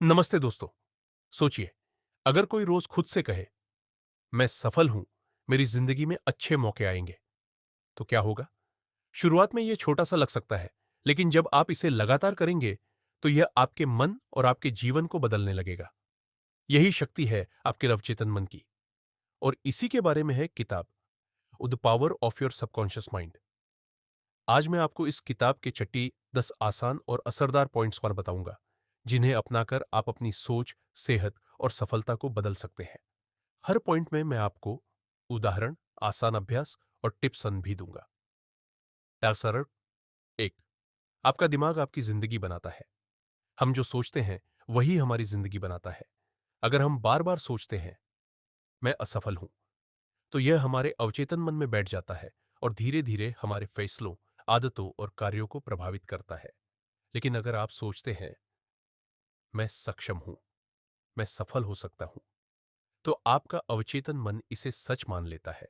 नमस्ते दोस्तों। सोचिए, अगर कोई रोज खुद से कहे मैं सफल हूं, मेरी जिंदगी में अच्छे मौके आएंगे, तो क्या होगा? शुरुआत में यह छोटा सा लग सकता है, लेकिन जब आप इसे लगातार करेंगे तो यह आपके मन और आपके जीवन को बदलने लगेगा। यही शक्ति है आपके नवचेतन मन की। और इसी के बारे में है किताब the power of your subconscious mind. आज मैं आपको इस किताब के छठी 10 आसान और असरदार पॉइंट्स पर बताऊंगा, जिन्हें अपनाकर आप अपनी सोच, सेहत और सफलता को बदल सकते हैं। हर पॉइंट में मैं आपको उदाहरण, आसान अभ्यास और टिप्स भी दूंगा। सरल एक, आपका दिमाग आपकी जिंदगी बनाता है। हम जो सोचते हैं वही हमारी जिंदगी बनाता है। अगर हम बार बार सोचते हैं मैं असफल हूं, तो यह हमारे अवचेतन मन में बैठ जाता है और धीरे धीरे हमारे फैसलों, आदतों और कार्यों को प्रभावित करता है। लेकिन अगर आप सोचते हैं मैं सक्षम हूं, मैं सफल हो सकता हूं, तो आपका अवचेतन मन इसे सच मान लेता है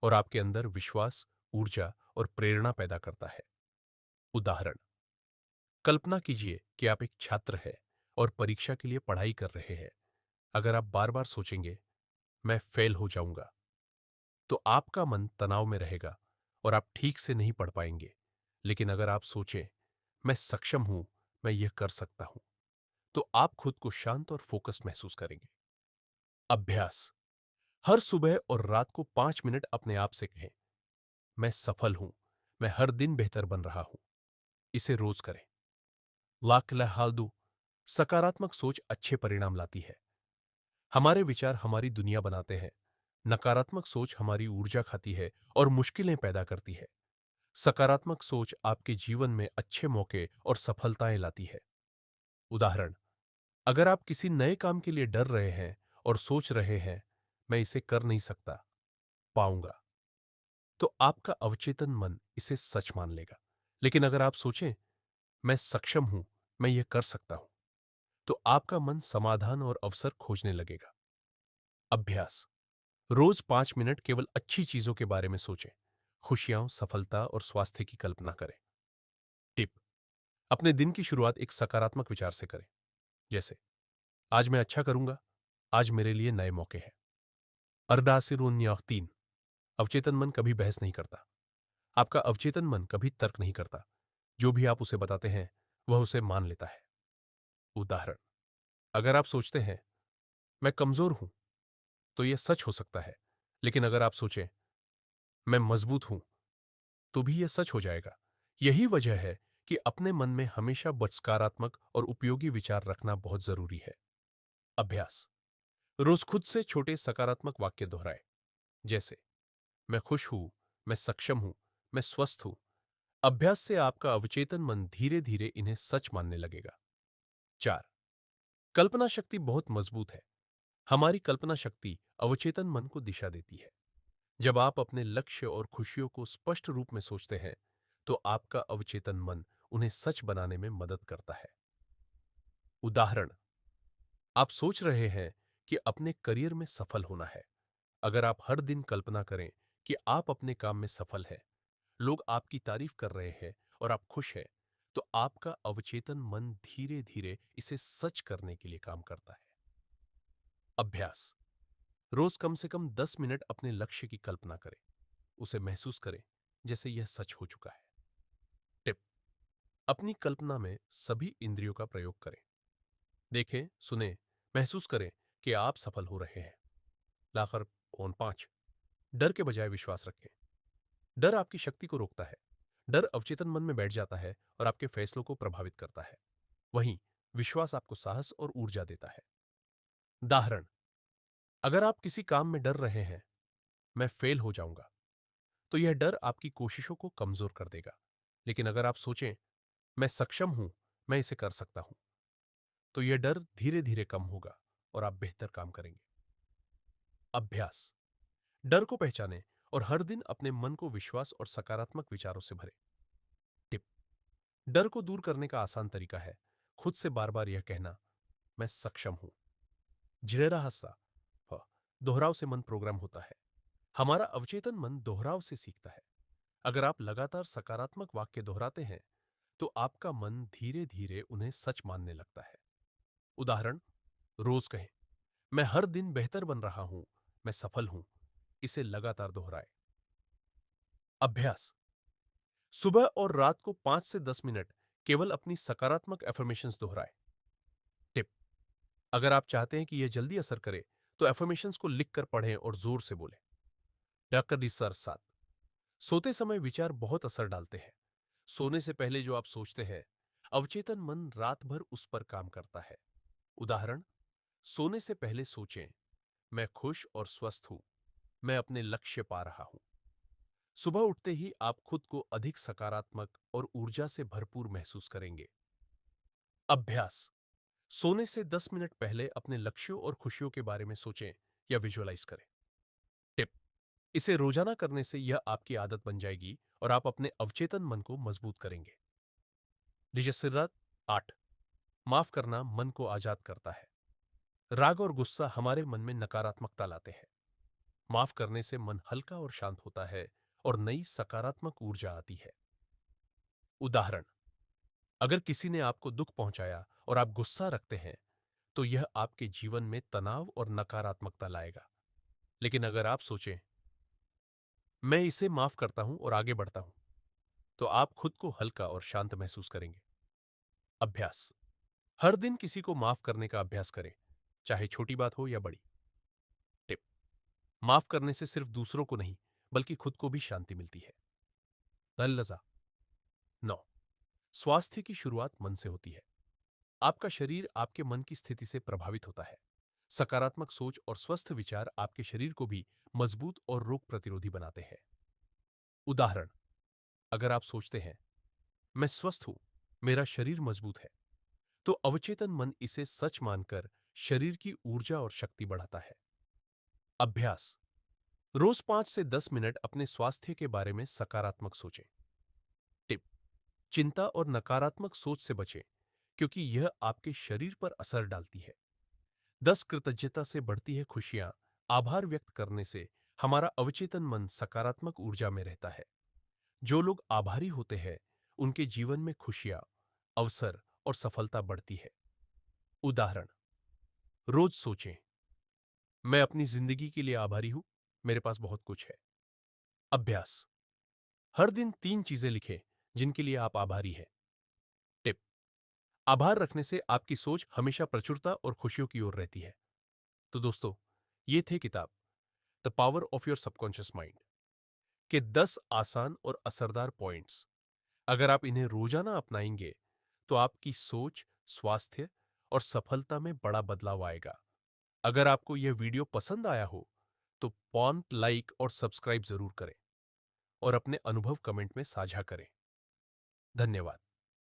और आपके अंदर विश्वास, ऊर्जा और प्रेरणा पैदा करता है। उदाहरण, कल्पना कीजिए कि आप एक छात्र हैं और परीक्षा के लिए पढ़ाई कर रहे हैं। अगर आप बार बार सोचेंगे मैं फेल हो जाऊंगा, तो आपका मन तनाव में रहेगा और आप ठीक से नहीं पढ़ पाएंगे। लेकिन अगर आप सोचें मैं सक्षम हूं, मैं यह कर सकता हूं, तो आप खुद को शांत और फोकस्ड महसूस करेंगे। अभ्यास, हर सुबह और रात को 5 मिनट अपने आप से कहें मैं सफल हूं, मैं हर दिन बेहतर बन रहा हूं। इसे रोज करें। लाकलहाल्दू, सकारात्मक सोच अच्छे परिणाम लाती है। हमारे विचार हमारी दुनिया बनाते हैं। नकारात्मक सोच हमारी ऊर्जा खाती है और मुश्किलें पैदा करती है। सकारात्मक सोच आपके जीवन में अच्छे मौके और सफलताएं लाती है। उदाहरण, अगर आप किसी नए काम के लिए डर रहे हैं और सोच रहे हैं मैं इसे कर नहीं सकता पाऊंगा, तो आपका अवचेतन मन इसे सच मान लेगा। लेकिन अगर आप सोचें मैं सक्षम हूं, मैं यह कर सकता हूं, तो आपका मन समाधान और अवसर खोजने लगेगा। अभ्यास, रोज 5 मिनट केवल अच्छी चीजों के बारे में सोचें। खुशियां, सफलता और स्वास्थ्य की कल्पना करें। टिप, अपने दिन की शुरुआत एक सकारात्मक विचार से करें, जैसे आज मैं अच्छा करूंगा, आज मेरे लिए नए मौके हैं। अरडासिरुन्याह 3, अवचेतन मन कभी बहस नहीं करता। आपका अवचेतन मन कभी तर्क नहीं करता। जो भी आप उसे बताते हैं वह उसे मान लेता है। उदाहरण, अगर आप सोचते हैं मैं कमजोर हूं, तो यह सच हो सकता है। लेकिन अगर आप सोचें मैं मजबूत हूं, तो भी यह सच हो जाएगा। यही वजह है कि अपने मन में हमेशा सकारात्मक और उपयोगी विचार रखना बहुत जरूरी है। अभ्यास, रोज खुद से छोटे सकारात्मक वाक्य दोहराए, जैसे मैं खुश हूं, मैं सक्षम हूं, मैं स्वस्थ हूं। अभ्यास से आपका अवचेतन मन धीरे धीरे इन्हें सच मानने लगेगा। 4, कल्पना शक्ति बहुत मजबूत है। हमारी कल्पना शक्ति अवचेतन मन को दिशा देती है। जब आप अपने लक्ष्य और खुशियों को स्पष्ट रूप में सोचते हैं, तो आपका अवचेतन मन उन्हें सच बनाने में मदद करता है। उदाहरण, आप सोच रहे हैं कि अपने करियर में सफल होना है। अगर आप हर दिन कल्पना करें कि आप अपने काम में सफल हैं, लोग आपकी तारीफ कर रहे हैं और आप खुश हैं, तो आपका अवचेतन मन धीरे धीरे इसे सच करने के लिए काम करता है। अभ्यास, रोज कम से कम 10 मिनट अपने लक्ष्य की कल्पना करें। उसे महसूस करें जैसे यह सच हो चुका है। टिप, अपनी कल्पना में सभी इंद्रियों का प्रयोग करें। देखें, सुने, महसूस करें कि आप सफल हो रहे हैं। लाखर 5, डर के बजाय विश्वास रखें। डर आपकी शक्ति को रोकता है। डर अवचेतन मन में बैठ जाता है और आपके फैसलों को प्रभावित करता है। वहीं विश्वास आपको साहस और ऊर्जा देता है। उदाहरण, अगर आप किसी काम में डर रहे हैं मैं फेल हो जाऊंगा, तो यह डर आपकी कोशिशों को कमजोर कर देगा। लेकिन अगर आप सोचें मैं सक्षम हूं, मैं इसे कर सकता हूं, तो यह डर धीरे धीरे कम होगा और आप बेहतर काम करेंगे। अभ्यास, डर को पहचानें और हर दिन अपने मन को विश्वास और सकारात्मक विचारों से भरें। टिप, डर को दूर करने का आसान तरीका है खुद से बार बार यह कहना मैं सक्षम हूं। जिरेरा हस्सा, दोहराव से मन प्रोग्राम होता है। हमारा अवचेतन मन दोहराव से सीखता है। अगर आप लगातार सकारात्मक वाक्य दोहराते हैं, तो आपका मन धीरे धीरे उन्हें सच मानने लगता है। उदाहरण, रोज कहें, मैं हर दिन बेहतर बन रहा हूं, मैं सफल हूं। इसे लगातार दोहराएं। अभ्यास, सुबह और रात को 5 से 10 मिनट केवल अपनी सकारात्मक एफर्मेशंस दोहराएं। टिप, अगर आप चाहते हैं कि यह जल्दी असर करे, तो एफर्मेशंस को लिखकर पढ़ें और जोर से बोलें। डॉक्टर रिसर्च 7, सोते समय विचार बहुत असर डालते हैं। सोने से पहले जो आप सोचते हैं, अवचेतन मन रात भर उस पर काम करता है। उदाहरण, सोने से पहले सोचें, मैं खुश और स्वस्थ हूं, मैं अपने लक्ष्य पा रहा हूं। सुबह उठते ही आप खुद को अधिक सकारात्मक और ऊर्जा से भरपूर महसूस करेंगे। अभ्यास, सोने से 10 मिनट पहले अपने लक्ष्यों और खुशियों के बारे में सोचें या विजुअलाइज करें। टिप, इसे रोजाना करने से यह आपकी आदत बन जाएगी और आप अपने अवचेतन मन को मजबूत करेंगे। निजसिरात 8, माफ करना मन को आजाद करता है। राग और गुस्सा हमारे मन में नकारात्मकता लाते हैं। माफ करने से मन हल्का और शांत होता है और नई सकारात्मक ऊर्जा आती है। उदाहरण, अगर किसी ने आपको दुख पहुंचाया और आप गुस्सा रखते हैं, तो यह आपके जीवन में तनाव और नकारात्मकता लाएगा। लेकिन अगर आप सोचें, मैं इसे माफ करता हूं और आगे बढ़ता हूं, तो आप खुद को हल्का और शांत महसूस करेंगे। अभ्यास, हर दिन किसी को माफ करने का अभ्यास करें, चाहे छोटी बात हो या बड़ी। टिप, माफ करने से सिर्फ दूसरों को नहीं, बल्कि खुद को भी शांति मिलती है। दल 9, स्वास्थ्य की शुरुआत मन से होती है। आपका शरीर आपके मन की स्थिति से प्रभावित होता है। सकारात्मक सोच और स्वस्थ विचार आपके शरीर को भी मजबूत और रोग प्रतिरोधी बनाते हैं। उदाहरण, अगर आप सोचते हैं, मैं स्वस्थ हूं, मेरा शरीर मजबूत है, तो अवचेतन मन इसे सच मानकर शरीर की ऊर्जा और शक्ति बढ़ाता है। अभ्यास, रोज 5 से 10 मिनट अपने स्वास्थ्य के बारे में सकारात्मक सोचें। टिप, चिंता और नकारात्मक सोच से बचें, क्योंकि यह आपके शरीर पर असर डालती है। 10 कृतज्ञता से बढ़ती है खुशियां। आभार व्यक्त करने से हमारा अवचेतन मन सकारात्मक ऊर्जा में रहता है। जो लोग आभारी होते हैं, उनके जीवन में खुशियां, अवसर और सफलता बढ़ती है। उदाहरण, रोज सोचें, मैं अपनी जिंदगी के लिए आभारी हूं, मेरे पास बहुत कुछ है। अभ्यास, हर दिन 3 चीजें लिखें जिनके लिए आप आभारी हैं। टिप, आभार रखने से आपकी सोच हमेशा प्रचुरता और खुशियों की ओर रहती है। तो दोस्तों, ये थे किताब the power of your subconscious mind के 10 आसान और असरदार पॉइंट्स। अगर आप इन्हें रोजाना अपनाएंगे, तो आपकी सोच, स्वास्थ्य और सफलता में बड़ा बदलाव आएगा। अगर आपको यह वीडियो पसंद आया हो, तो फॉन्ट लाइक और सब्सक्राइब जरूर करें और अपने अनुभव कमेंट में साझा करें। धन्यवाद।